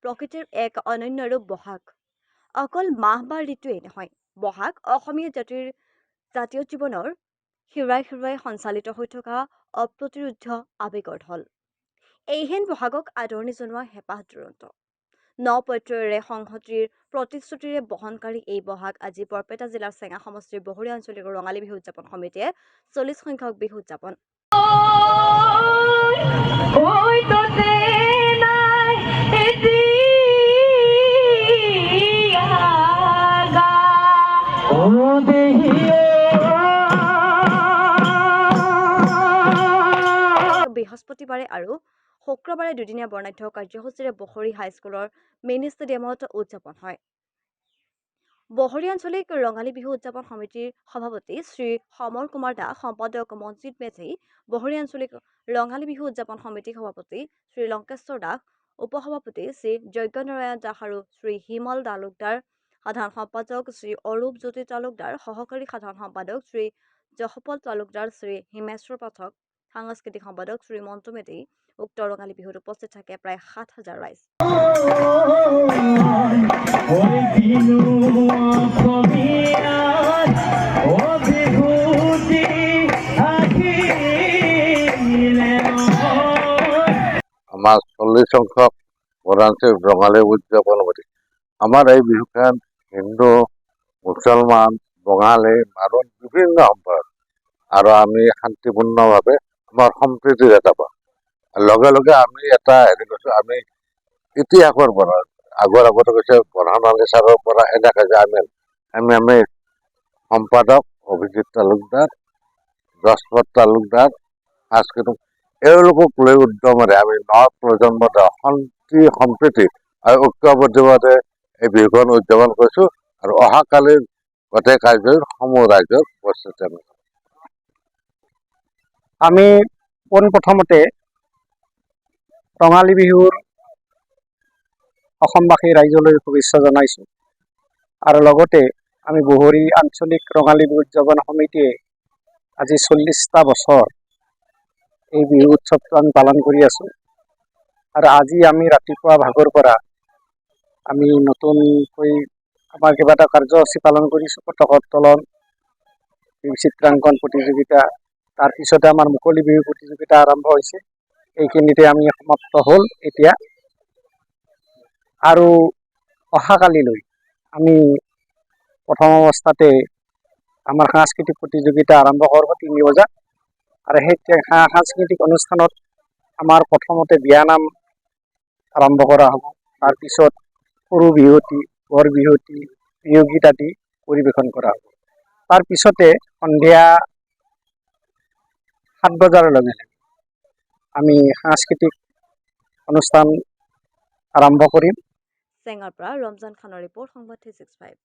প্ৰকৃতিৰ এক অনন্য ৰূপ বহাগ। অকল মাহ বা ঋতুৱেই নহয়, বহাগ অসমীয়া জাতীয় জীৱনৰ শিৰাই শিৰাই সঞ্চালিত হৈ থকা অপ্ৰতিৰোধ্য আৱেগৰ ঢল। এইহেন বহাগক আদৰণি জনোৱা হেঁপাহ দুৰন্ত। নপত্যৰে সংহতিৰ প্ৰতিশ্ৰুতিৰে বহনকাৰী এই বহাগ আজি বৰপেটা জিলাৰ চেঙা সমষ্টিৰ বহৰীয়া আঞ্চলিক ৰঙালী বিহু উদযাপন সমিতিয়ে 40 সংখ্যক বিহু উদযাপন। বৃহস্পতিবাৰে আৰু শুক্ৰবাৰে দুদিনীয়া বৰ্ণাঢ্য কাৰ্যসূচীৰে বহৰী হাইস্কুলৰ মিনি ষ্টেডিয়ামত উদযাপন হয়। বহৰী আঞ্চলিক ৰঙালী বিহু উদযাপন সমিতিৰ সভাপতি শ্ৰী সমৰ কুমাৰ দাস, সম্পাদক মনজিৎ মেধি, বহৰী আঞ্চলিক ৰঙালী বিহু উদযাপন সমিতিৰ সভাপতি শ্ৰী লংকেশ্বৰ দাস, উপসভাপতি শ্ৰী যজ্ঞনাৰায়ণ দাস আৰু শ্ৰী হিমল তালুকদাৰ, সাধাৰণ সম্পাদক শ্ৰী অৰূপ জ্যোতি তালুকদাৰ, সহকাৰী সাধাৰণ সম্পাদক শ্ৰী যশপল তালুকদাৰ, শ্ৰী হিমেশ্বৰ পাঠক, সাংস্কৃতিক সম্পাদক শ্ৰী মণ্টু মেধি। উক্ত ৰঙালী বিহুত উপস্থিত থাকে প্ৰায় 7,000 ৰাইজ। আমাৰ 40 সংখ্যক বৰ্ণাঞ্চলিক ৰঙালী উদযাপন সমিতি। আমাৰ এই বিহুখন হিন্দু, মুছলমান, বঙালী, মাৰোৱাৰী বিভিন্ন সম্প্ৰদায় আৰু আমি শান্তিপূৰ্ণভাৱে আমাৰ সম্প্ৰীতিৰ এটা পাওঁ। লগে লগে আমি এটা হেৰি কৈছোঁ, আমি ইতিহাসৰ পৰা আগতে কৈছে বৰহানালী ছাৰৰ পৰা এনেকৈ যে আমি সম্পাদক অভিজিৎ তালুকদাৰ, যশপত তালুকদাৰ, সাংস্কৃতিক এওঁলোকক লৈ উদ্যমেৰে আমি নৱপ্ৰজন্মত শান্তি সম্প্ৰীতি আৰু ঐক্যবদ্ধভাৱে এই বিহুখন উদযাপন কৰিছোঁ আৰু অহাকালিৰ গোটেই কাৰ্যৰ সমূহ ৰাইজৰ উপস্থিতি আমি পোনপ্ৰথমতে ৰঙালী বিহুৰ অসমবাসী ৰাইজলৈ শুভেচ্ছা জনাইছোঁ আৰু লগতে আমি বহৰী আঞ্চলিক ৰঙালী বিহু উদযাপন সমিতিয়ে আজি 40টা বছৰ এই বিহু উৎসৱটো আমি পালন কৰি আছোঁ আৰু আজি আমি ৰাতিপুৱা ভাগৰ পৰা আমি নতুনকৈ আমাৰ কিবা এটা কাৰ্যসূচী পালন কৰিছোঁ। পতাকা উত্তোলন, চিত্ৰাংকন প্ৰতিযোগিতা, তাৰপিছতে আমাৰ মুকলি বিহু প্ৰতিযোগিতা আৰম্ভ হৈছে। এইখিনিতে আমি সমাপ্ত হ'ল এতিয়া আৰু অহাকালিলৈ আমি প্ৰথম অৱস্থাতে আমাৰ সাংস্কৃতিক প্ৰতিযোগিতা আৰম্ভ কৰিব 3 বজাত আৰু সেই সাংস্কৃতিক অনুষ্ঠানত আমাৰ প্ৰথমতে বিয়ানাম আৰম্ভ কৰা হ'ব। তাৰপিছত সৰু বিহুৱতী, বৰ বিহুৱতী, বিহুগীত আদি পৰিৱেশন কৰা হ'ব। তাৰপিছতে সন্ধিয়া 7 বজাৰ লগে আমি সাংস্কৃতিক অনুষ্ঠান আৰম্ভ কৰিম। চেঙাৰ পৰা ৰমজান খানৰ ৰিপৰ্ট, সংবাদ 365।